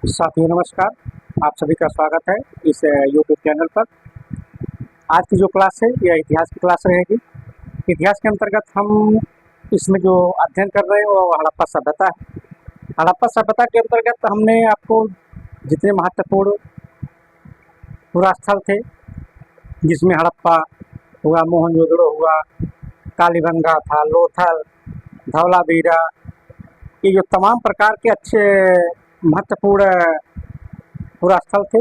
साथियों नमस्कार। आप सभी का स्वागत है इस यूट्यूब चैनल पर। आज की जो क्लास है यह इतिहास की क्लास रहेगी। इतिहास के अंतर्गत हम इसमें जो अध्ययन कर रहे हैं वो हड़प्पा सभ्यता है। हड़प्पा सभ्यता के अंतर्गत हमने आपको जितने महत्वपूर्ण पुरास्थल थे, जिसमें हड़प्पा हुआ, मोहनजोदड़ो हुआ, कालीबंगा था, लोथल, धौलावीरा, ये जो तमाम प्रकार के अच्छे महत्वपूर्ण पुरास्थल थे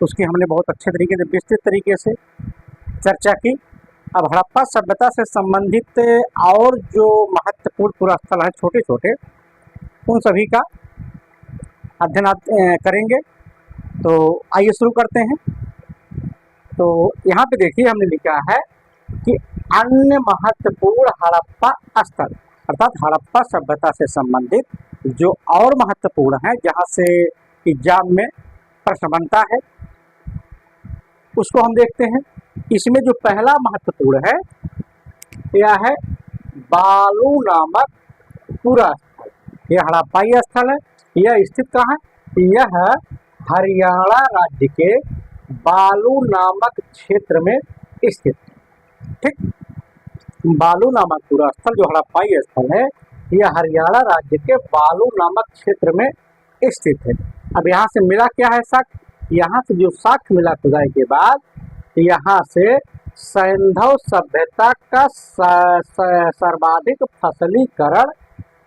उसकी हमने बहुत अच्छे तरीके से, विस्तृत तरीके से चर्चा की। अब हड़प्पा सभ्यता से संबंधित और जो महत्वपूर्ण पुरास्थल हैं छोटे छोटे, उन सभी का अध्ययन करेंगे। तो आइए शुरू करते हैं। तो यहाँ पे देखिए हमने लिखा है कि अन्य महत्वपूर्ण हड़प्पा स्थल, अर्थात हड़प्पा सभ्यता से संबंधित जो और महत्वपूर्ण है, जहाँ से एग्जाम में प्रश्न बनता है, उसको हम देखते हैं। इसमें जो पहला महत्वपूर्ण है यह है बालू नामक पुरास्थल। यह हड़प्पाई स्थल है। यह स्थित कहाँ है? यह हरियाणा राज्य के बालू नामक क्षेत्र में स्थित है। ठीक, बालू नामक पुरास्थल जो हड़प्पाई स्थल है यह हरियाणा राज्य के बालू नामक क्षेत्र में स्थित है। अब यहाँ से मिला क्या है साक्ष्य? यहाँ से जो साक्ष्य मिला खुदाई के बाद, यहाँ से सैंधव सभ्यता का सर्वाधिक फसलीकरण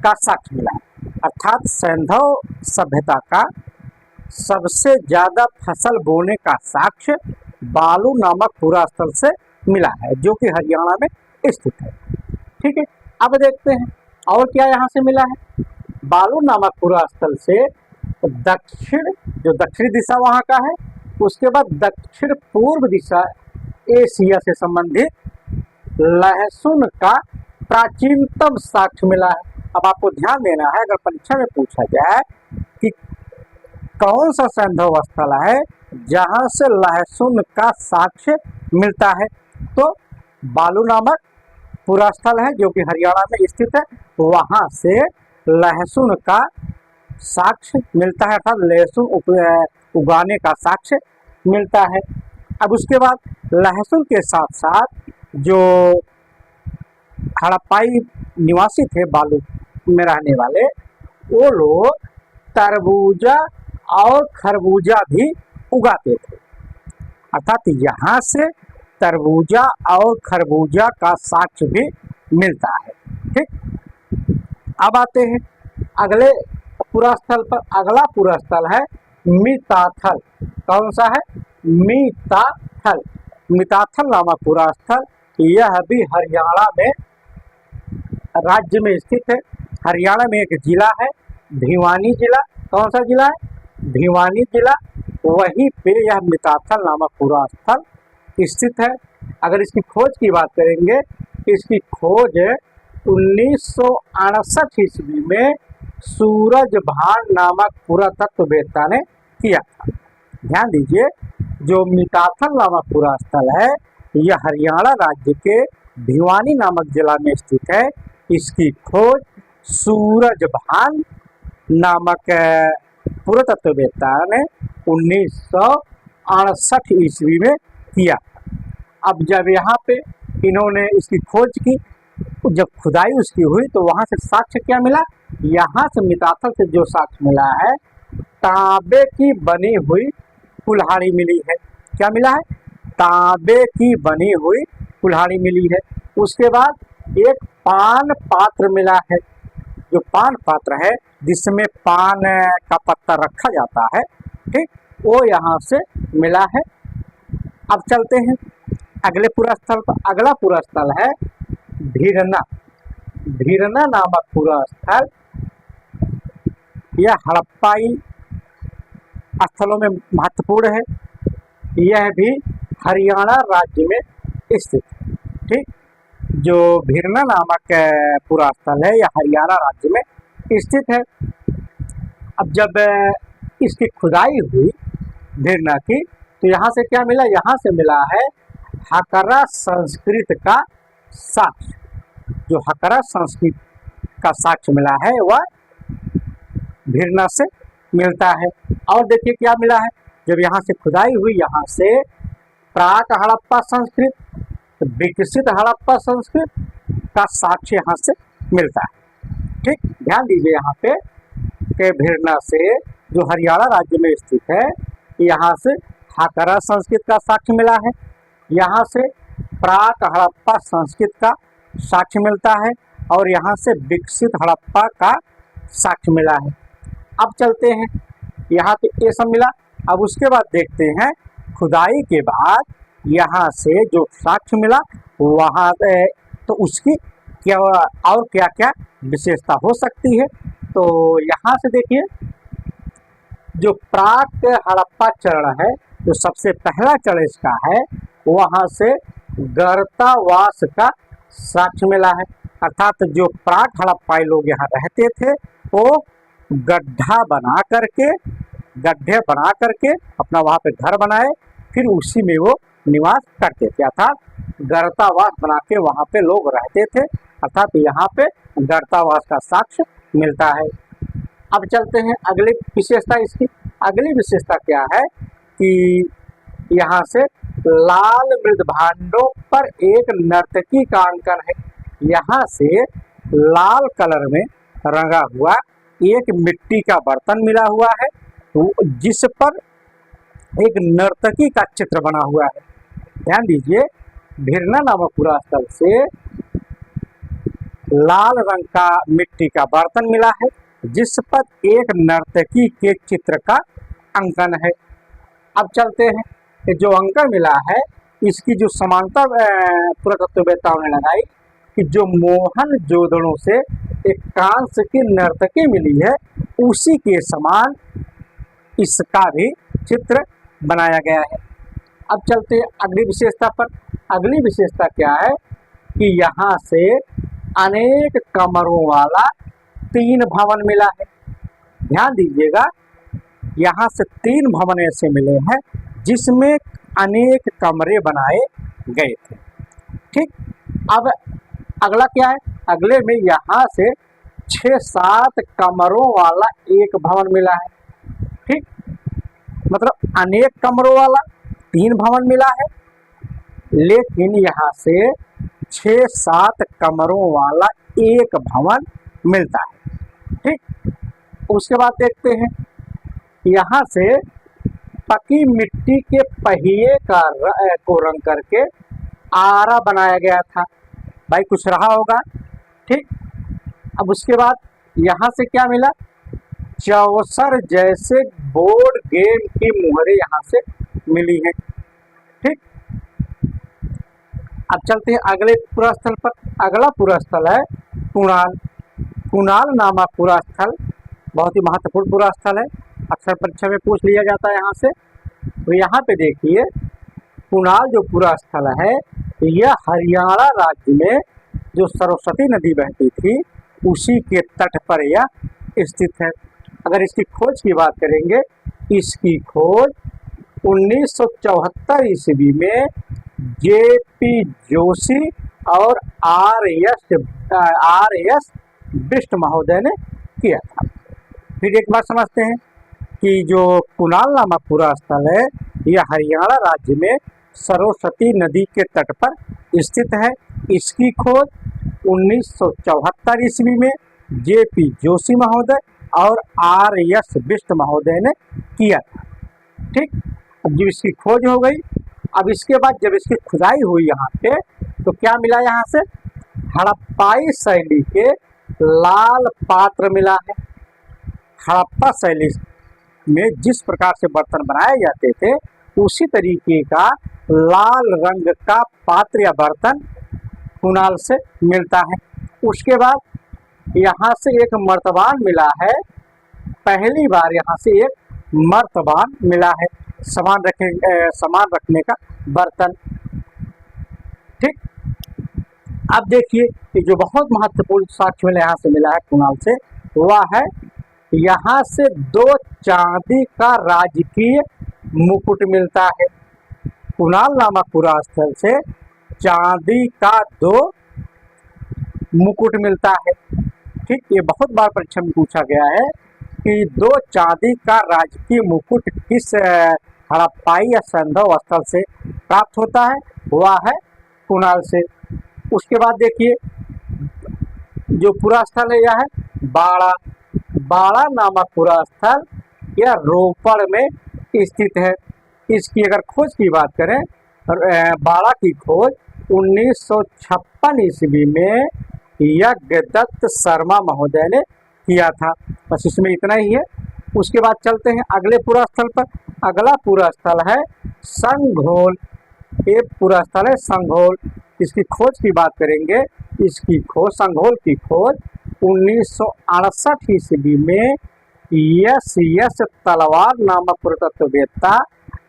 का साक्ष्य मिला है। अर्थात सैंधव सभ्यता का सबसे ज्यादा फसल बोने का साक्ष्य बालू नामक पुरास्थल से मिला है, जो कि हरियाणा में स्थित है। ठीक है, अब देखते हैं और क्या यहाँ से मिला है। बालू नामक पुरास्थल से दक्षिण, जो दक्षिणी दिशा वहाँ का है, उसके बाद दक्षिण पूर्व दिशा एशिया से संबंधित लहसुन का प्राचीनतम साक्ष्य मिला है। अब आपको ध्यान देना है, अगर परीक्षा में पूछा जाए कि कौन सा सैंधव स्थल है जहाँ से लहसुन का साक्ष्य मिलता है, तो बालू नामक पुरास्थल है जो कि हरियाणा में स्थित है। वहां से लहसुन का साक्ष्य मिलता है, अर्थात लहसुन उगाने का साक्ष्य मिलता है। अब उसके बाद लहसुन के साथ साथ जो हड़प्पाई निवासी थे बालू में रहने वाले, वो लोग तरबूजा और खरबूजा भी उगाते थे। अर्थात यहाँ से तरबूजा और खरबूजा का साक्ष्य भी मिलता है। ठीक, अब आते हैं अगले पुरास्थल पर। अगला पुरास्थल है मिताथल। कौन सा है? मिताथल। मिताथल नामक पुरास्थल, यह भी हरियाणा में राज्य में स्थित है। हरियाणा में एक जिला है भिवानी जिला। कौन सा जिला है? भिवानी जिला। वहीं पे यह मिताथल नामक पुरास्थल स्थित है। अगर इसकी खोज की बात करेंगे, इसकी खोज 1968 ईस्वी में सूरजभान नामक पुरातत्ववेत्ता ने किया था। ध्यान दीजिए, जो मिताथल नामक पुरास्थल है यह हरियाणा राज्य के भिवानी नामक जिला में स्थित है। इसकी खोज सूरजभान नामक पुरातत्ववेत्ता ने 1968 ईस्वी में किया। अब जब यहाँ पे इन्होंने इसकी खोज की, जब खुदाई उसकी हुई, तो वहाँ से साक्ष्य क्या मिला? यहाँ से मिताथल से जो साक्ष्य मिला है, तांबे की बनी हुई कुल्हाड़ी मिली है। क्या मिला है? तांबे की बनी हुई कुल्हाड़ी मिली है। उसके बाद एक पान पात्र मिला है। जो पान पात्र है जिसमें पान का पत्ता रखा जाता है, ठीक, वो यहाँ से मिला है। अब चलते हैं अगले पुरास्थल पर। अगला पुरास्थल है धीरना। धीरना नामक पुरास्थल, यह हड़प्पाई स्थलों में महत्वपूर्ण है। यह भी हरियाणा राज्य में स्थित है। ठीक, जो धीरना नामक पुरास्थल है यह हरियाणा राज्य में स्थित है। अब जब इसकी खुदाई हुई धीरना की, तो यहाँ से क्या मिला? यहाँ से मिला है हकरा संस्कृत का साक्ष्य। जो हकरा संस्कृत का साक्ष्य मिला है वह धीरना से मिलता है। और देखिए क्या मिला है, जब यहाँ से खुदाई हुई, यहाँ से प्राक हड़प्पा संस्कृत, विकसित हड़प्पा संस्कृत का साक्ष्य यहाँ से मिलता है। ठीक, ध्यान दीजिए यहाँ पे के भिरना से जो हरियाणा राज्य में स्थित है, यहाँ से हाकरा संस्कृत का साक्ष्य मिला है, यहाँ से प्राक हड़प्पा संस्कृत का साक्ष्य मिलता है, और यहाँ से विकसित हड़प्पा का साक्ष्य मिला है। अब चलते हैं, यहाँ पे ये सब मिला। अब उसके बाद देखते हैं खुदाई के बाद यहाँ से जो साक्ष्य मिला वहाँ तो उसकी क्या और क्या क्या विशेषता हो सकती है। तो यहाँ से देखिए, जो प्राक हड़प्पा चरण है, जो सबसे पहला चरण इसका है, वहाँ से गर्तावास का साक्ष्य मिला है। अर्थात जो प्राक हड़प्पाई लोग यहाँ रहते थे वो गड्ढे बना करके अपना वहाँ पे घर बनाए, फिर उसी में वो निवास करते थे, अर्थात गर्तावास बना के वहाँ पे लोग रहते थे। अर्थात यहाँ पे गर्तावास का साक्ष्य मिलता है। अब चलते हैं अगली विशेषता इसकी। अगली विशेषता क्या है कि यहाँ से लाल मृद भांडों पर एक नर्तकी का अंकन है। यहाँ से लाल कलर में रंगा हुआ एक मिट्टी का बर्तन मिला हुआ है, जिस पर एक नर्तकी का चित्र बना हुआ है। ध्यान दीजिए, भिरना नामक पुरास्थल से लाल रंग का मिट्टी का बर्तन मिला है, जिस पर एक नर्तकी के चित्र का अंकन है। अब चलते हैं कि जो अंकन मिला है, इसकी जो समानता पुरातत्ववेत्ताओं ने लगाई कि जो मोहन जोदड़ों से एक कांस्य की नर्तकी मिली है, उसी के समान इसका भी चित्र बनाया गया है। अब चलते हैं अगली विशेषता पर। अगली विशेषता क्या है कि यहाँ से अनेक कमरों वाला 3 भवन मिला है। ध्यान दीजिएगा, यहाँ से 3 भवन ऐसे मिले हैं जिसमें अनेक कमरे बनाए गए थे। ठीक, अब अगला क्या है, अगले में यहाँ से 6-7 कमरों वाला एक भवन मिला है। ठीक, मतलब अनेक कमरों वाला 3 भवन मिला है, लेकिन यहाँ से 6-7 कमरों वाला एक भवन मिलता है। ठीक, उसके बाद देखते हैं, यहाँ से पकी मिट्टी के पहिए को रंग करके आरा बनाया गया था। भाई कुछ रहा होगा। ठीक, अब उसके बाद यहाँ से क्या मिला, चौसर जैसे बोर्ड गेम की मुहरें यहाँ से मिली हैं। ठीक, अब चलते हैं अगले पुरास्थल पर। अगला पुरास्थल है कुणाल। कुणाल नामक पुरास्थल बहुत ही महत्वपूर्ण पुरास्थल है, अक्सर परीक्षा में पूछ लिया जाता है यहाँ से। तो यहाँ पे देखिए, कुणाल जो पुरास्थल है, यह हरियाणा राज्य में जो सरस्वती नदी बहती थी उसी के तट पर यह स्थित है। अगर इसकी खोज की बात करेंगे, इसकी खोज 1974 ईस्वी में JP जोशी और RS बिष्ट महोदय ने किया था। फिर एक बात समझते हैं कि जो कुणाल नामक पुरास्थल है, यह हरियाणा राज्य में सरस्वती नदी के तट पर स्थित है। इसकी खोज 1974 ईस्वी में JP जोशी महोदय और RS बिष्ट महोदय ने किया था। ठीक, अब जब इसकी खोज हो गई, अब इसके बाद जब इसकी खुदाई हुई यहाँ पे, तो क्या मिला, यहाँ से हड़प्पाई शैली के लाल पात्र मिला है। हड़प्पा शैली में जिस प्रकार से बर्तन बनाए जाते थे, उसी तरीके का लाल रंग का पात्र या बर्तन कुणाल से मिलता है। उसके बाद यहाँ से एक मर्तबान मिला है। पहली बार यहाँ से एक मर्तबान मिला है, सामान रखने का बर्तन। ठीक, अब देखिए कि जो बहुत महत्वपूर्ण साक्ष्य यहाँ से मिला है कुणाल से, वह है यहाँ से 2 चांदी का राजकीय मुकुट मिलता है। कुणाल नामक पुरास्थल से चांदी का 2 मुकुट मिलता है। ठीक, ये बहुत बार परीक्षा में पूछा गया है कि दो चांदी का राजकीय मुकुट किस हड़प्पाई या संधव स्थल से प्राप्त होता है? वह है कुणाल से। उसके बाद देखिए जो पूरा स्थल है यह है बाड़ा। बाड़ा नामक पूरा स्थल यह रोपड़ में स्थित है। इसकी अगर खोज की बात करें, बाड़ा की खोज 1956 ईस्वी में यज्ञदत्त शर्मा महोदय ने किया था। बस इसमें इतना ही है। उसके बाद चलते हैं अगले पूरा स्थल पर। अगला पूरा स्थल है संघोल। ये पूरा स्थल है संघोल। इसकी खोज की बात करेंगे, इसकी खोज संघोल की खोज 1968 ईस्वी में एस तलवार नामक पुरातत्ववेत्ता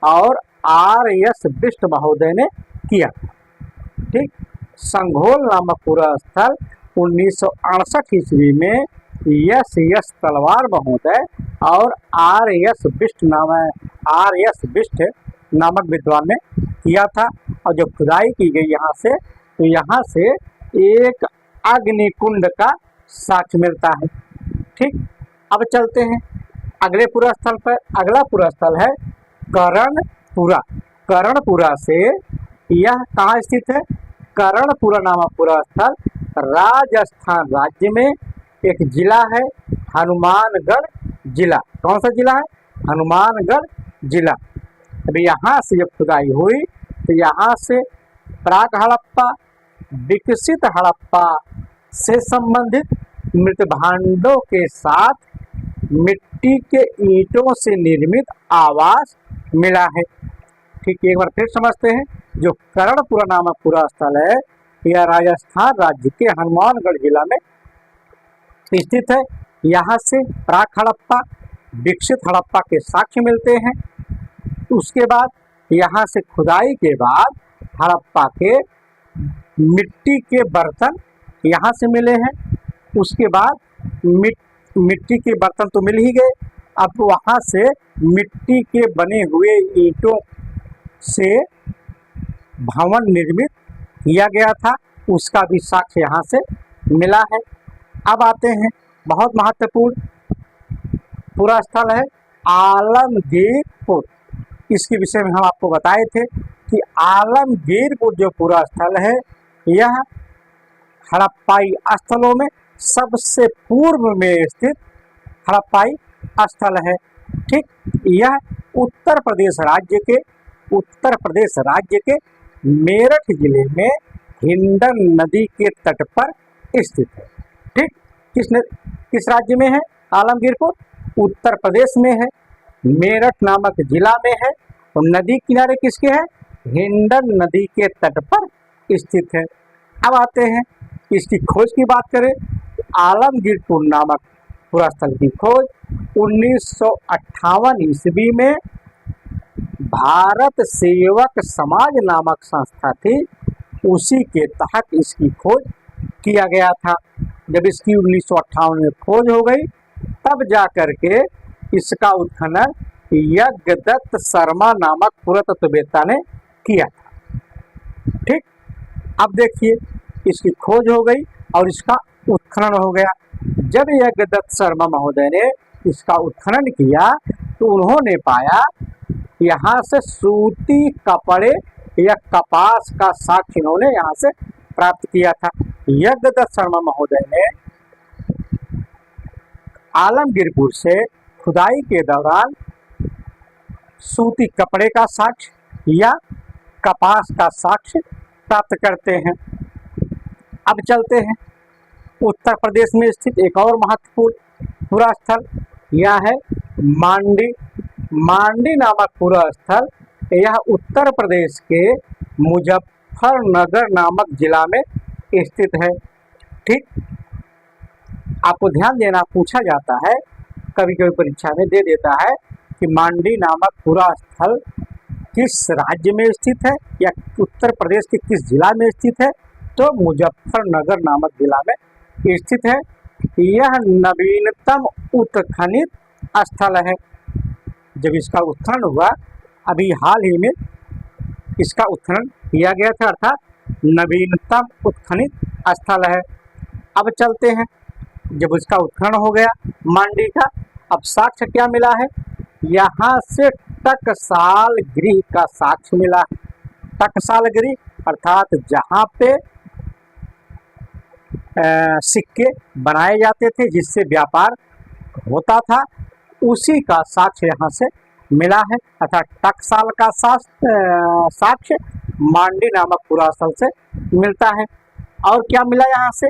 और आर.एस. बिष्ट महोदय ने किया। ठीक, संघोल नामक पूरा स्थल 1968 ईस्वी में एस तलवार महोदय और आर.एस. बिष्ट नामक विद्वान ने किया था। और जब खुदाई की गई यहाँ से, तो यहाँ से एक अग्निकुंड का साक्ष्य मिलता है। ठीक, अब चलते हैं अगले पूरा स्थल पर। अगला पूरा स्थल है करणपुरा। करणपुरा से यह कहाँ स्थित है? करणपुरा नामक पूरा स्थल राजस्थान राज्य में एक जिला है, हनुमानगढ़ जिला। कौन सा जिला है? हनुमानगढ़ जिला। अभी यहाँ से जब खुदाई हुई तो यहाँ से प्राक हड़प्पा, विकसित हड़प्पा से संबंधित मृत भांडों के साथ मिट्टी के ईंटों से निर्मित आवास मिला है। ठीक, एक बार फिर समझते हैं। जो करणपुरा नामक पूरा स्थल है यह राजस्थान राज्य के हनुमानगढ़ जिला में स्थित है। यहाँ से प्राक हड़प्पा, विकसित हड़प्पा के साक्ष्य मिलते हैं। उसके बाद यहाँ से खुदाई के बाद हड़प्पा के मिट्टी के बर्तन यहाँ से मिले हैं। उसके बाद मिट्टी के बर्तन तो मिल ही गए, अब वहाँ से मिट्टी के बने हुए ईंटों से भवन निर्मित किया गया था, उसका भी साक्ष्य यहाँ से मिला है। अब आते हैं बहुत महत्वपूर्ण पूरा स्थल है आलमगीरपुर। इसके विषय में हम आपको बताए थे कि आलमगीरपुर जो पूरा स्थल है यह हड़प्पाई स्थलों में सबसे पूर्व में स्थित हड़प्पाई स्थल है। ठीक, यह उत्तर प्रदेश राज्य के मेरठ जिले में हिंडन नदी के तट पर स्थित है। ठीक, किस राज्य में है आलमगीरपुर? उत्तर प्रदेश में है, मेरठ नामक जिला में है और नदी किनारे किसके है? हिंडन नदी के तट पर स्थित है। अब आते हैं इसकी खोज की बात करें। आलमगीरपुर नामक पूरा स्थल की खोज 1958 ईस्वी में भारत सेवक समाज नामक संस्था थी, उसी के तहत इसकी खोज किया गया था। जब इसकी 1958 में खोज हो गई तब जा करके इसका उत्खनन यज्ञदत्त शर्मा नामक पुरातत्ववेत्ता ने किया था। ठीक, अब देखिए इसकी खोज हो गई और इसका उत्खनन हो गया। जब यज्ञदत्त शर्मा महोदय ने इसका उत्खनन किया तो उन्होंने पाया यहाँ से सूती कपड़े या कपास का साक्ष्य इन्होंने यहाँ से प्राप्त किया था। यज्ञदत्त शर्मा महोदय ने आलमगीरपुर से खुदाई के दौरान सूती कपड़े का साक्ष्य या कपास का साक्ष्य प्राप्त करते हैं। अब चलते हैं उत्तर प्रदेश में स्थित एक और महत्वपूर्ण पूरा स्थल, यह है मांडी। मांडी नामक पूरा स्थल यह उत्तर प्रदेश के मुजफ्फरनगर नामक जिला में स्थित है। ठीक, आपको ध्यान देना, पूछा जाता है कभी कभी परीक्षा में दे देता है कि मांडी नामक पूरा स्थल किस राज्य में स्थित है या उत्तर प्रदेश के किस जिला में स्थित है, तो मुजफ्फरनगर नामक जिला में स्थित है। यह नवीनतम उत्खनित स्थल है। जब इसका उत्खनन हुआ, अभी हाल ही में इसका उत्खनन किया गया था, अर्थात नवीनतम उत्खनित स्थल है। अब चलते हैं, जब इसका उत्खनन हो गया मांडी का, अब साक्ष्य क्या मिला है, यहाँ से टकसाल गृह का साक्ष्य मिला है। टकसाल गृह अर्थात जहाँ पे सिक्के बनाए जाते थे जिससे व्यापार होता था, उसी का साक्ष्य यहाँ से मिला है। अर्थात टकसाल का साक्ष्य मांडी नामक पुरास्थल से मिलता है। और क्या मिला यहाँ से,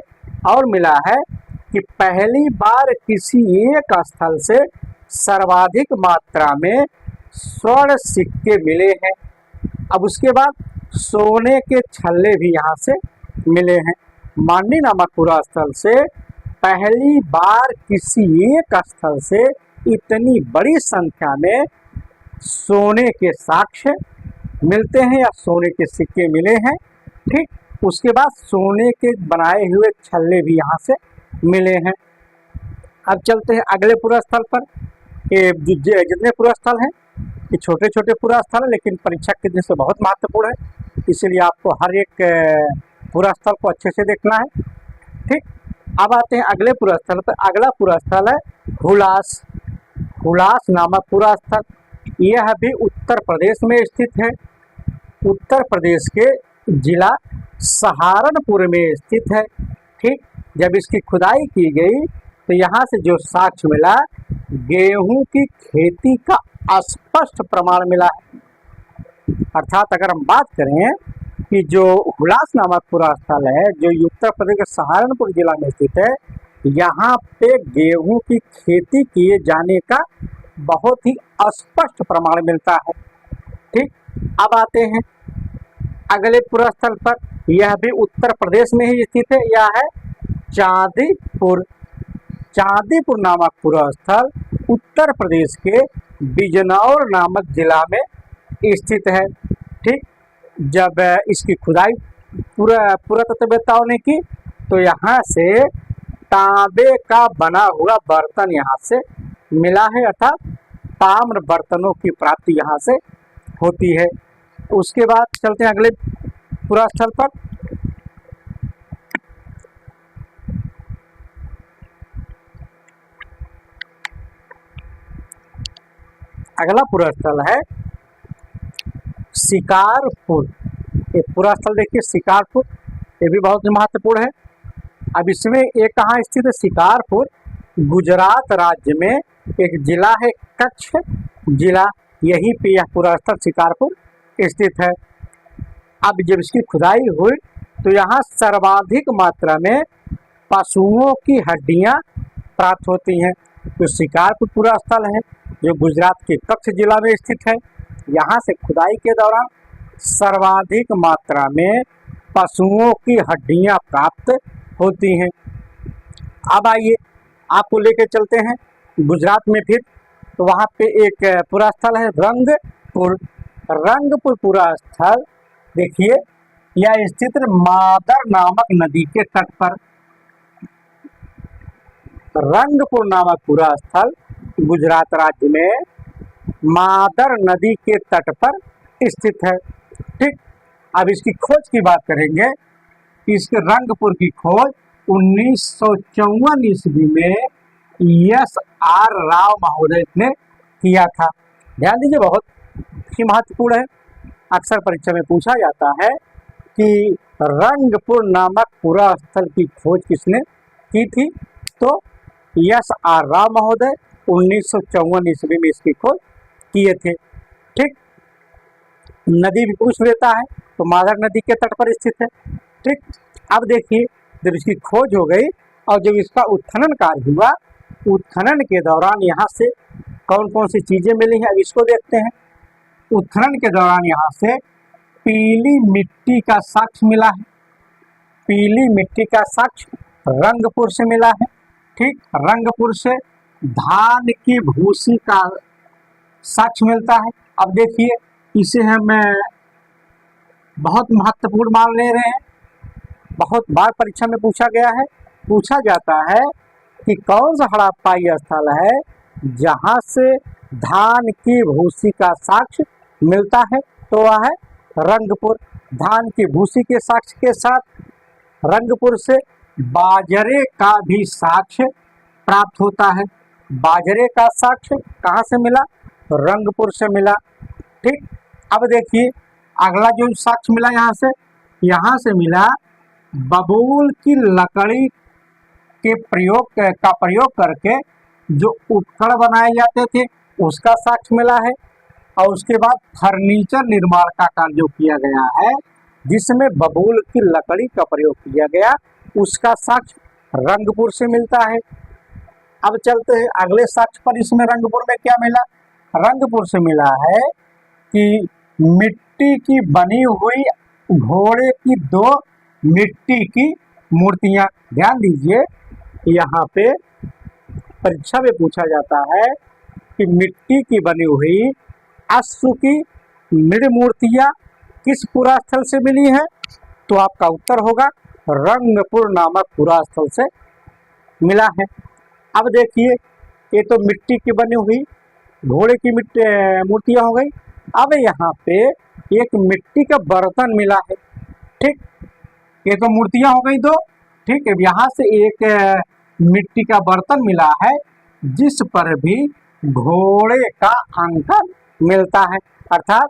और मिला है कि पहली बार किसी एक स्थल से सर्वाधिक मात्रा में स्वर्ण सिक्के मिले हैं। अब उसके बाद सोने के छल्ले भी यहाँ से मिले हैं। मांडी नामक पुरास्थल से पहली बार किसी एक स्थल से इतनी बड़ी संख्या में सोने के साक्ष्य मिलते हैं या सोने के सिक्के मिले हैं। ठीक, उसके बाद सोने के बनाए हुए छल्ले भी यहाँ से मिले हैं। अब चलते हैं अगले पुरास्थल पर। ये जितने पुरास्थल हैं ये छोटे छोटे पुरास्थल हैं, लेकिन परीक्षा के दृष्टि से बहुत महत्वपूर्ण है, इसीलिए आपको हर एक पुरास्थल को अच्छे से देखना है। ठीक, अब आते हैं अगले पुरास्थल पर। अगला पुरास्थल है हुलास। हुलास नामक पुरास्थल, यह भी उत्तर प्रदेश में स्थित है। उत्तर प्रदेश के जिला सहारनपुर में स्थित है। ठीक, जब इसकी खुदाई की गई तो यहाँ से जो साक्ष्य मिला, गेहूं की खेती का स्पष्ट प्रमाण मिला है। अर्थात अगर हम बात करें कि जो हुलास नामक पुरास्थल है जो उत्तर प्रदेश के सहारनपुर जिला में स्थित है, यहाँ पे गेहूं की खेती किए जाने का बहुत ही स्पष्ट प्रमाण मिलता है। ठीक, अब आते हैं अगले पुरास्थल पर। यह भी उत्तर प्रदेश में ही स्थित है। यह है चांदीपुर। चांदीपुर नामक पुरास्थल उत्तर प्रदेश के बिजनौर नामक जिला में स्थित है। ठीक, जब इसकी खुदाई पुरातत्ववेत्ताओं ने की तो यहाँ से तांबे का बना हुआ बर्तन यहाँ से मिला है, अर्थात ताम्र बर्तनों की प्राप्ति यहाँ से होती है। उसके बाद चलते हैं अगले पुरास्थल पर। अगला पुरास्थल है शिकारपुर। ये पुरास्थल देखिए शिकारपुर, ये भी बहुत महत्वपूर्ण है। अब इसमें ये कहाँ स्थित है, शिकारपुर गुजरात राज्य में एक जिला है, कच्छ जिला, यहीं पे यह पुरास्थल शिकारपुर स्थित है। अब जब इसकी खुदाई हुई तो यहाँ सर्वाधिक मात्रा में पशुओं की हड्डियाँ प्राप्त होती हैं। तो शिकारपुर पुरास्थल है जो गुजरात के कच्छ जिला में स्थित है। यहाँ से खुदाई के दौरान सर्वाधिक मात्रा में पशुओं की हड्डियाँ प्राप्त होती हैं। अब आइए आपको लेके चलते हैं गुजरात में फिर। तो वहाँ पे एक पुरास्थल है रंगपुर। रंगपुर पुरास्थल देखिए यह स्थित मादर नामक नदी के तट पर। रंगपुर नामक पुरास्थल गुजरात राज्य में मादर नदी के तट पर स्थित है। ठीक, अब इसकी खोज की बात करेंगे। इसके रंगपुर की खोज 1954 ईस्वी में S.R. राव महोदय ने किया था। ध्यान दीजिए, बहुत ही महत्वपूर्ण है। अक्सर परीक्षा में पूछा जाता है कि रंगपुर नामक पुरास्थल की खोज किसने की थी, तो S.R. राव महोदय 1954 ईस्वी में इसकी खोज किए थे। ठीक, नदी भी पूछ लेता है तो मादर नदी के तट पर स्थित है। ठीक, अब देखिए जब इसकी खोज हो गई और जब इसका उत्खनन कार्य हुआ, उत्खनन के दौरान यहाँ से कौन कौन सी चीजें मिली हैं, अब इसको देखते हैं। उत्खनन के दौरान यहाँ से पीली मिट्टी का साक्ष्य मिला है। पीली मिट्टी का साक्ष्य रंगपुर से मिला है। ठीक, रंगपुर से धान की भूसी का साक्ष्य मिलता है। अब देखिए इसे हम बहुत महत्वपूर्ण मान ले रहे हैं, बहुत बार परीक्षा में पूछा गया है। पूछा जाता है कि कौन सा हड़प्पाई स्थल है जहाँ से धान की भूसी का साक्ष्य मिलता है, तो वह है रंगपुर। धान की भूसी के साक्ष्य के साथ रंगपुर से बाजरे का भी साक्ष्य प्राप्त होता है। बाजरे का साक्ष्य कहाँ से मिला? रंगपुर से मिला। ठीक, अब देखिए अगला जो साक्ष्य मिला यहाँ से मिला बबूल की लकड़ी के प्रयोग करके जो उपकरण बनाए जाते थे उसका साक्ष्य मिला है। और उसके बाद फर्नीचर निर्माण का कार्य जो किया गया है जिसमें बबूल की लकड़ी का प्रयोग किया गया उसका साक्ष्य रंगपुर से मिलता है। अब चलते हैं अगले साक्ष्य पर। इसमें रंगपुर में क्या मिला? रंगपुर से मिला है कि मिट्टी की बनी हुई घोड़े की 2 मिट्टी की मूर्तियां। ध्यान दीजिए यहाँ पे परीक्षा में पूछा जाता है कि मिट्टी की बनी हुई अश्व की मृद मूर्तियां किस पुरास्थल से मिली हैं? तो आपका उत्तर होगा रंगपुर नामक पुरास्थल से मिला है। अब देखिए ये तो मिट्टी की बनी हुई घोड़े की मूर्तियां हो गई। अब यहाँ पे एक मिट्टी का बर्तन मिला है। ठीक, ये तो मूर्तियां हो गई दो। ठीक है, यहाँ से एक मिट्टी का बर्तन मिला है जिस पर भी घोड़े का अंकन मिलता है, अर्थात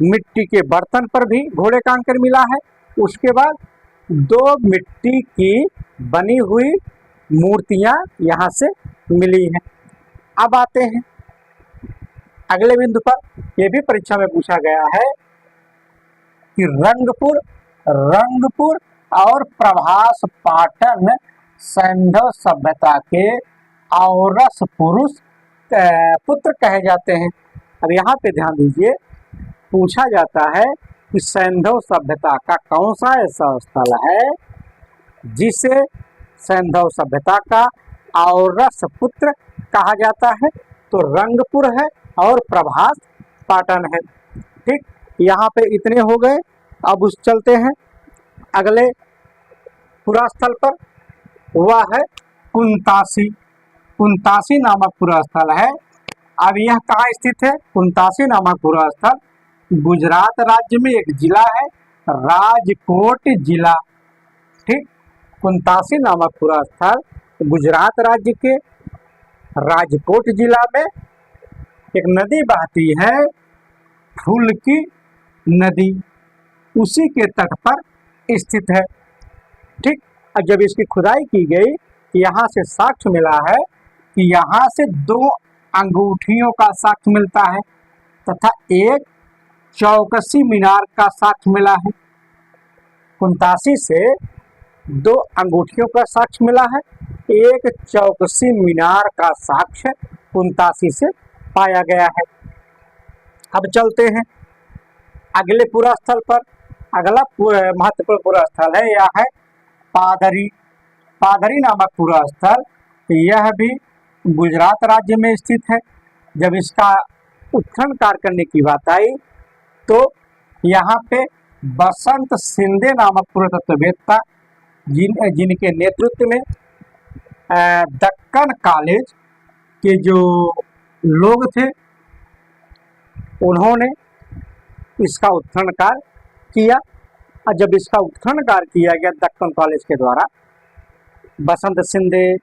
मिट्टी के बर्तन पर भी घोड़े का अंकन मिला है। उसके बाद 2 मिट्टी की बनी हुई मूर्तियां यहाँ से मिली हैं। अब आते हैं अगले बिंदु पर। यह भी परीक्षा में पूछा गया है कि रंगपुर और प्रभास पाटन सैंधव सभ्यता के औरस पुरुष पुत्र कहे जाते हैं। अब यहाँ पे ध्यान दीजिए पूछा जाता है कि सैंधव सभ्यता का कौन सा ऐसा स्थल है जिसे सैंधव सभ्यता का औरस पुत्र कहा जाता है? तो रंगपुर है और प्रभास पाटन है। ठीक, यहाँ पे इतने हो गए। अब उस चलते हैं अगले पुरास्थल पर, वह है कुंतासी नामक पुरास्थल है। अब यह कहाँ स्थित है? कुंतासी नामक पुरास्थल गुजरात राज्य में एक जिला है, राजकोट जिला। ठीक, कुंतासी नामक पुरास्थल गुजरात राज्य के राजकोट जिला में एक नदी बहती है, फुल्की नदी, उसी के तट पर स्थित है। ठीक, और जब इसकी खुदाई की गई यहाँ से साक्ष्य मिला है कि यहाँ से 2 अंगूठियों का साक्ष्य मिलता है तथा एक चौकसी मीनार का साक्ष्य मिला है। कुंतासी से 2 अंगूठियों का साक्ष्य मिला है, एक चौकसी मीनार का साक्ष्य कुंतासी से पाया गया है। अब चलते हैं अगले पुरास्थल पर। अगला महत्वपूर्ण पुरास्थल है यह है पादरी नामक पुरास्थल। यह भी गुजरात राज्य में स्थित है। जब इसका उत्खनन कार्य करने की बात आई तो यहाँ पे बसंत शिंदे नामक पुरातत्ववेत्ता जिनके नेतृत्व में दक्कन कॉलेज के जो लोग थे उन्होंने इसका उत्खनन कार्य किया। और जब इसका उत्खनन कार्य किया गया दक्कन कॉलेज के द्वारा बसंत शिंदे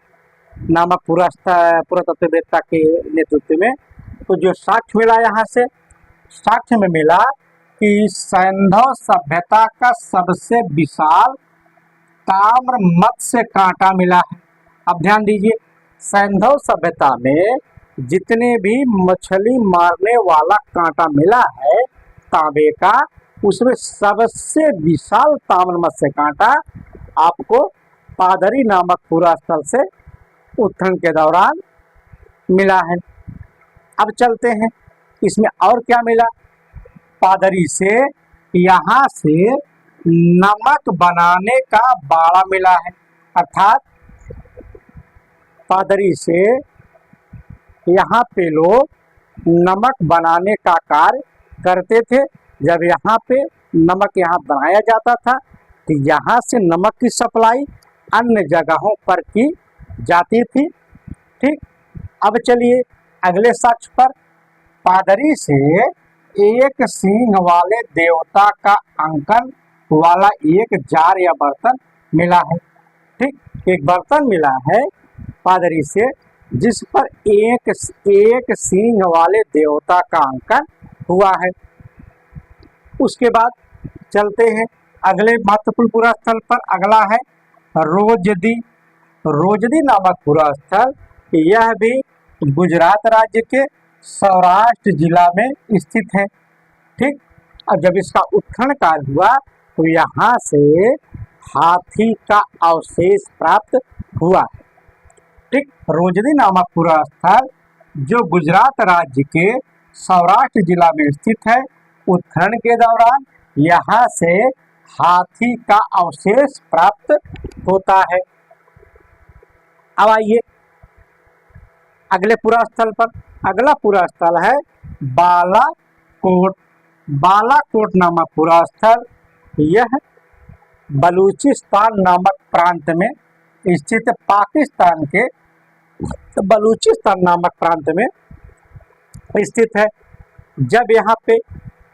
नामक पुरातत्ववेत्ता के नेतृत्व में, तो जो साक्ष्य मिला यहाँ से साक्ष्य में मिला कि सैंधव सभ्यता का सबसे विशाल ताम्र मत्स्य कांटा मिला है। अब ध्यान दीजिए सैंधव सभ्यता में जितने भी मछली मारने वाला कांटा मिला है तांबे का, उसमें सबसे विशाल ताम्र मत्स्य कांटा आपको पादरी नामक पुरास्थल से उत्खनन के दौरान मिला है। अब चलते हैं इसमें और क्या मिला। पादरी से यहाँ से नमक बनाने का बाड़ा मिला है, अर्थात पादरी से यहाँ पे लोग नमक बनाने का कार्य करते थे। जब यहाँ पे नमक यहाँ बनाया जाता था तो यहाँ से नमक की सप्लाई अन्य जगहों पर की जाती थी। ठीक, अब चलिए अगले साक्ष्य पर। पादरी से एक सींग वाले देवता का अंकन वाला एक जार या बर्तन मिला है। ठीक, एक बर्तन मिला है पादरी से जिस पर एक एक सींग वाले देवता का अंकन हुआ है। उसके बाद चलते हैं अगले महत्वपूर्ण पुरा स्थल पर। अगला है रोजदी। रोजदी नामक पुरा स्थल, यह भी गुजरात राज्य के सौराष्ट्र जिला में स्थित है। ठीक, और जब इसका उत्खनन कार्य हुआ तो यहाँ से हाथी का अवशेष प्राप्त हुआ। ठीक, रोजदी नामक पुरा स्थल जो गुजरात राज्य के सौराष्ट्र जिला में स्थित है, उत्खनन के दौरान यहाँ से हाथी का अवशेष प्राप्त होता है। अब आइए अगले पुरा स्थल पर। अगला पुरा स्थल है बालाकोट। बालाकोट नामक पुरा स्थल, यह बलूचिस्तान नामक प्रांत में स्थित, पाकिस्तान के बलूचिस्तान नामक प्रांत में स्थित है। जब यहाँ पे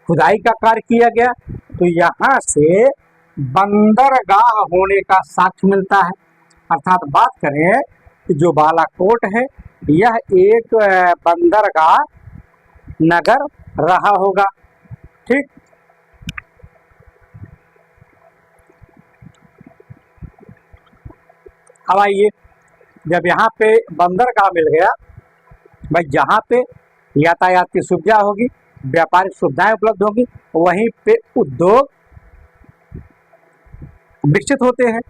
खुदाई का कार्य किया गया तो यहाँ से बंदरगाह होने का साक्ष्य मिलता है। अर्थात बात करें कि जो बालाकोट है यह एक बंदरगाह नगर रहा होगा। ठीक, अब आइए, जब यहाँ पे बंदरगाह मिल गया, भाई जहाँ पे यातायात की सुविधा होगी, व्यापारिक सुविधाएं उपलब्ध होगी, वहीं पे उद्योग विकसित होते हैं।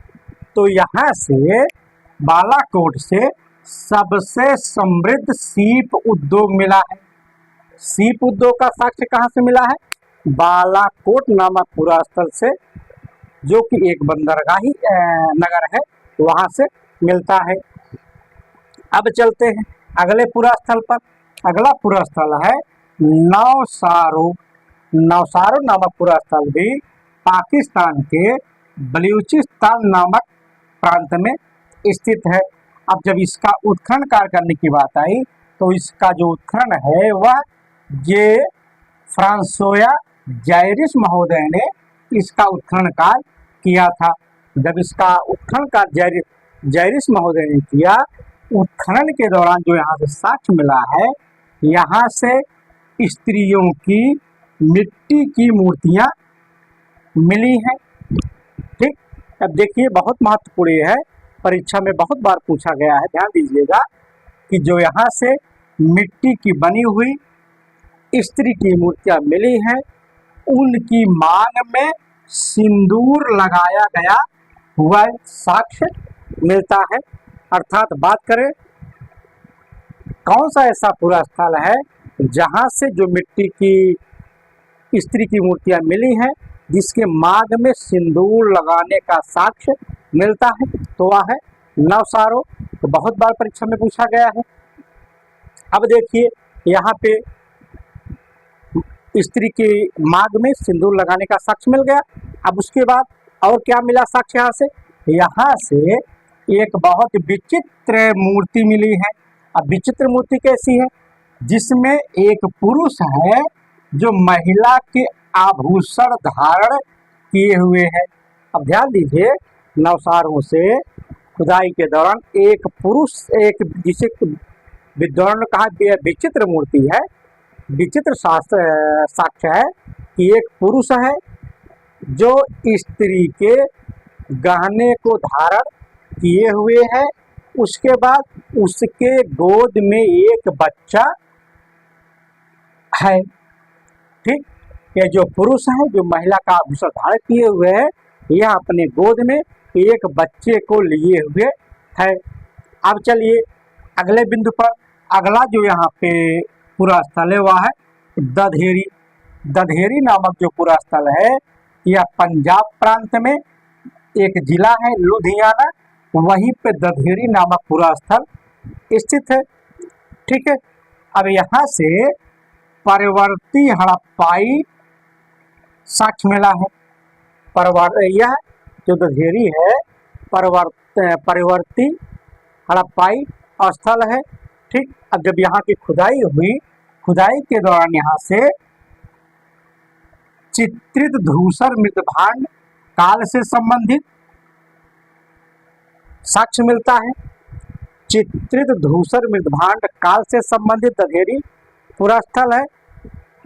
तो यहाँ से बालाकोट से सबसे समृद्ध सीप उद्योग मिला है। सीप उद्योग का साक्ष्य कहाँ से मिला है? बालाकोट नामक पुरा स्थल से, जो कि एक बंदरगाही नगर है, वहां से मिलता है। अब चलते हैं अगले पुरा स्थल पर। अगला पुरा स्थल है नौसारो। नौसारो नामक पुरा स्थल भी पाकिस्तान के बलूचिस्तान नामक प्रांत में स्थित है। अब जब इसका उत्खनन कार्य करने की बात आई तो इसका जो उत्खनन है वह ये फ्रांसोया जायरिस महोदय ने इसका उत्खनन कार्य किया था। जब इसका उत्खनन कार्य जायरिस महोदय ने किया, उत्खनन के दौरान जो यहाँ से साक्ष्य मिला है, यहाँ से स्त्रियों की मिट्टी की मूर्तियां मिली हैं। ठीक, अब देखिए बहुत महत्वपूर्ण ये है, परीक्षा में बहुत बार पूछा गया है, ध्यान दीजिएगा कि जो यहाँ से मिट्टी की बनी हुई स्त्री की मूर्तियां मिली हैं, उनकी मांग में सिंदूर लगाया गया हुआ साक्ष्य मिलता है। अर्थात बात करें कौन सा ऐसा पुरा स्थल है जहां से जो मिट्टी की स्त्री की मूर्तियां मिली हैं, जिसके मांग में सिंदूर लगाने का साक्ष्य मिलता है, तो वह है नवसारो। तो बहुत बार परीक्षा में पूछा गया है। अब देखिए यहाँ पे स्त्री की मांग में सिंदूर लगाने का साक्ष्य मिल गया। अब उसके बाद और क्या मिला साक्ष्य? यहाँ से एक बहुत विचित्र मूर्ति मिली है। अब विचित्र मूर्ति कैसी है? जिसमें एक पुरुष है जो महिला के आभूषण धारण किए हुए है। अब ध्यान दीजिए, नवसारों से खुदाई के दौरान एक पुरुष, एक जिसे विद्वानों ने कहा विचित्र मूर्ति है, विचित्र साक्ष्य है कि एक पुरुष है जो स्त्री के गहने को धारण किए हुए है। उसके बाद उसके गोद में एक बच्चा है। ठीक, ये जो पुरुष है जो महिला का आभूषण धारण किए हुए है, यह अपने गोद में एक बच्चे को लिए हुए है। अब चलिए अगले बिंदु पर। अगला जो यहाँ पे पुरा स्थल है वह है दधेरी। दधेरी नामक जो पुरा स्थल है, यह पंजाब प्रांत में एक जिला है लुधियाना, वहीं पे दधेरी नामक पुरा स्थल स्थित है। ठीक है, अब यहाँ से परवर्ती हड़प्पाई साक्ष्य मिला है। यह जो दधेरी है परवर्ती हड़प्पाई स्थल है। ठीक, अब जब यहाँ की खुदाई हुई, खुदाई के दौरान यहाँ से चित्रित धूसर मृतभांड काल से संबंधित साक्ष्य मिलता है। चित्रित धूसर मृदभांड काल से संबंधित दधेरी पुरास्थल है।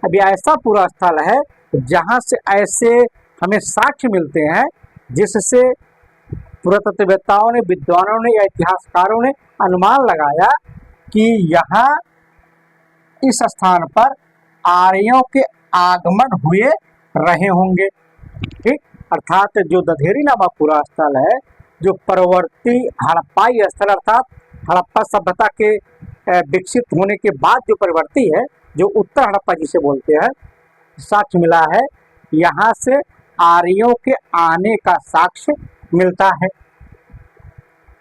अभी ऐसा पुरास्थल है जहाँ से ऐसे हमें साक्ष्य मिलते हैं जिससे पुरातत्ववेत्ताओं ने, विद्वानों ने या इतिहासकारों ने अनुमान लगाया कि यहाँ इस स्थान पर आर्यों के आगमन हुए रहे होंगे। ठीक, अर्थात जो दधेरी नामक पूरा स्थल है, जो परवर्ती हड़प्पाई स्थल अर्थात हड़प्पा सभ्यता के विकसित होने के बाद जो परवर्ती है, जो उत्तर हड़प्पा जिसे बोलते हैं, साक्ष्य मिला है। यहाँ से आर्यों के आने का साक्ष्य मिलता है।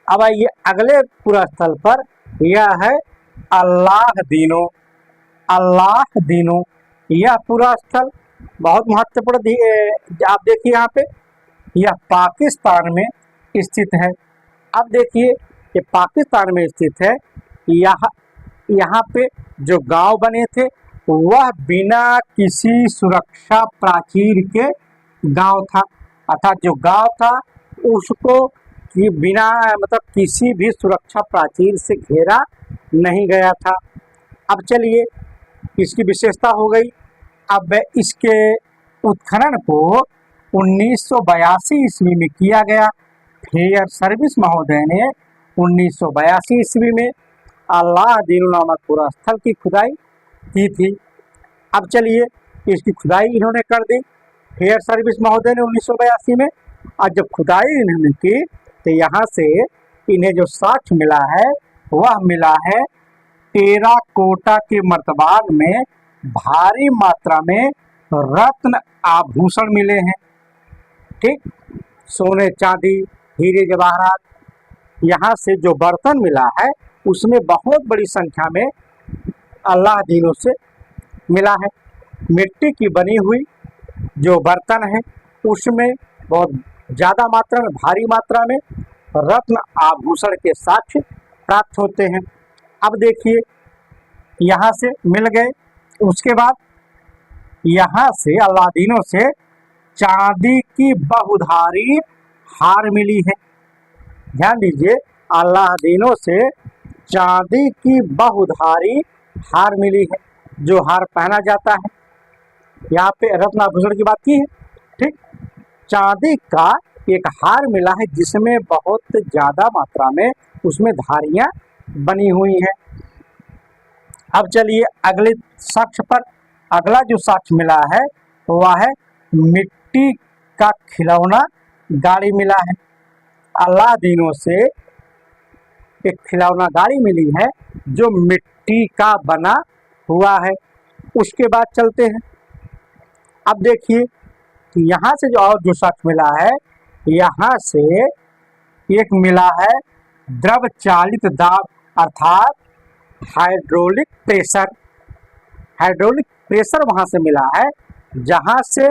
अब आइए अगले पूरा स्थल पर, यह है अल्लाह दीनो। अल्लाह दीनो यह पूरा स्थल बहुत महत्वपूर्ण, आप देखिए यहाँ पे, यह पाकिस्तान में स्थित है। अब देखिए ये पाकिस्तान में स्थित है। यहाँ पे जो गांव बने थे वह बिना किसी सुरक्षा प्राचीर के गांव था, अर्थात जो गांव था उसको बिना मतलब किसी भी सुरक्षा प्राचीर से घेरा नहीं गया था। अब चलिए इसकी विशेषता हो गई। अब इसके उत्खनन को 1982 ईस्वी में किया गया। फेयर सर्विस महोदय ने 1982 ईस्वी में अल्लाह दीनो नामक पूरा स्थल की खुदाई की थी। अब चलिए इसकी खुदाई इन्होंने कर दी, फेयर सर्विस महोदय ने 1982 में। और जब खुदाई इन्होंने की तो यहाँ से इन्हें जो साक्ष्य मिला है वह मिला है टेराकोटा के मर्तबान में भारी मात्रा में रत्न आभूषण मिले हैं। ठीक, सोने, चांदी, हीरे जवाहरात, यहाँ से जो बर्तन मिला है उसमें बहुत बड़ी संख्या में अल्लाह दीनों से मिला है। मिट्टी की बनी हुई जो बर्तन है उसमें बहुत ज़्यादा मात्रा में, भारी मात्रा में रत्न आभूषण के साक्ष्य प्राप्त होते हैं। अब देखिए यहाँ से मिल गए, उसके बाद यहाँ से अल्लाह दीनों से चांदी की बहुधारी हार मिली है। ध्यान दीजिए, अल्लाह दीनों से चांदी की बहुधारी हार मिली है, जो हार पहना जाता है। यहाँ पे रत्न आभूषण की बात की है। ठीक, चांदी का एक हार मिला है जिसमें बहुत ज़्यादा मात्रा में उसमें धारियाँ बनी हुई हैं। अब चलिए अगले साक्ष्य पर। अगला जो साक्ष्य मिला है वह है मिट्टी का खिलौना गाड़ी मिला है। अल्लाह दीनों से एक खिलौना गाड़ी मिली है जो मिट्टी का बना हुआ है। उसके बाद चलते हैं। अब देखिए यहाँ से जो और जो साक्ष्य मिला है, यहाँ से एक मिला है द्रव चालित दाब अर्थात हाइड्रोलिक प्रेशर। हाइड्रोलिक प्रेशर वहाँ से मिला है जहाँ से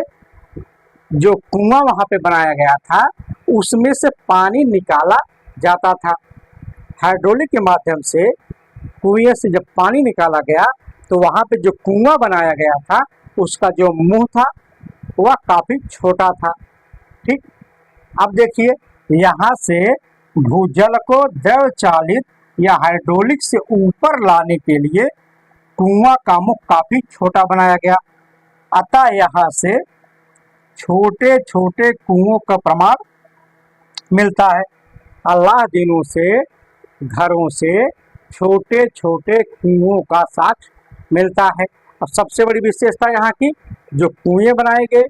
जो कुआं वहाँ पे बनाया गया था उसमें से पानी निकाला जाता था। हाइड्रोलिक के माध्यम से कुएं से जब पानी निकाला गया तो वहाँ पे जो कुआं बनाया गया था उसका जो मुंह था वह काफ़ी छोटा था। ठीक, अब देखिए यहाँ से भूजल को द्रव चालित या हाइड्रोलिक से ऊपर लाने के लिए कुआं का मुख काफ़ी छोटा बनाया गया। अतः यहाँ से छोटे छोटे कुओं का प्रमाण मिलता है। अल्लाह दीनों से घरों से छोटे छोटे कुओं का साक्ष्य मिलता है। अब सबसे बड़ी विशेषता यहाँ की, जो कुएं बनाए गए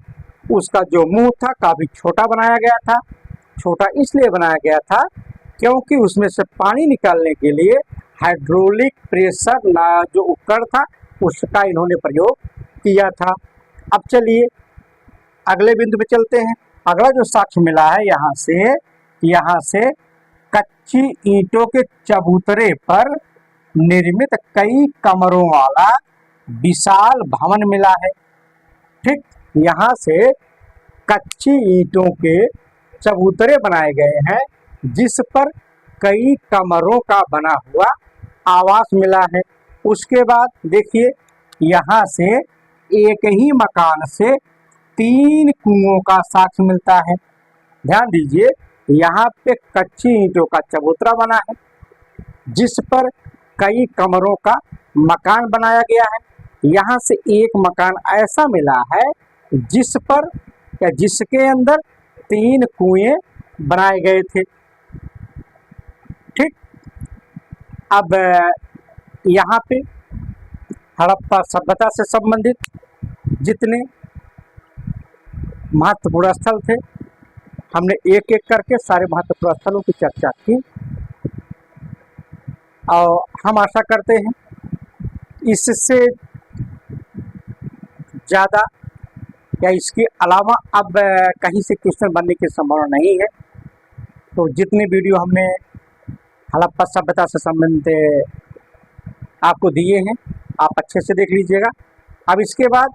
उसका जो मुंह था काफ़ी छोटा बनाया गया था। छोटा इसलिए बनाया गया था क्योंकि उसमें से पानी निकालने के लिए हाइड्रोलिक प्रेशर जो उपकरण था उसका इन्होंने प्रयोग किया था। अब चलिए अगले बिंदु पे चलते हैं। अगला जो साक्ष्य मिला है यहाँ से कच्ची ईंटों के चबूतरे पर निर्मित कई कमरों वाला विशाल भवन मिला है। ठीक, यहाँ से कच्ची ईंटों के चबूतरे बनाए गए हैं जिस पर कई कमरों का बना हुआ आवास मिला है। उसके बाद देखिए यहाँ से एक ही मकान से 3 कुओं का साक्ष्य मिलता है। ध्यान दीजिए यहाँ पे कच्ची ईंटों का चबूतरा बना है, जिस पर कई कमरों का मकान बनाया गया है। यहाँ से एक मकान ऐसा मिला है जिस पर या जिसके अंदर 3 कुएं बनाए गए थे। ठीक, अब यहाँ पे हड़प्पा सभ्यता से संबंधित जितने महत्वपूर्ण स्थल थे, हमने एक एक करके सारे महत्वपूर्ण स्थलों की चर्चा की और हम आशा करते हैं इससे ज़्यादा या इसके अलावा अब कहीं से क्वेश्चन बनने की संभावना नहीं है। तो जितने वीडियो हमने हड़प्पा सभ्यता से संबंधित आपको दिए हैं, आप अच्छे से देख लीजिएगा। अब इसके बाद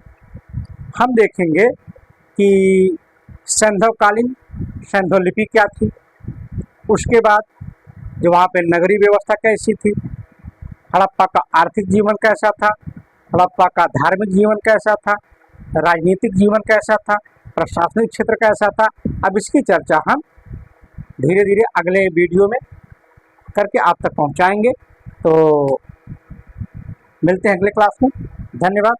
हम देखेंगे कि सैंधवकालीन सैंधव लिपि क्या थी, उसके बाद जो वहाँ पे नगरीय व्यवस्था कैसी थी, हड़प्पा का आर्थिक जीवन कैसा था, हड़प्पा का धार्मिक जीवन कैसा था, राजनीतिक जीवन कैसा था, प्रशासनिक क्षेत्र कैसा था। अब इसकी चर्चा हम धीरे धीरे अगले वीडियो में करके आप तक पहुंचाएंगे। तो मिलते हैं अगले क्लास में। धन्यवाद।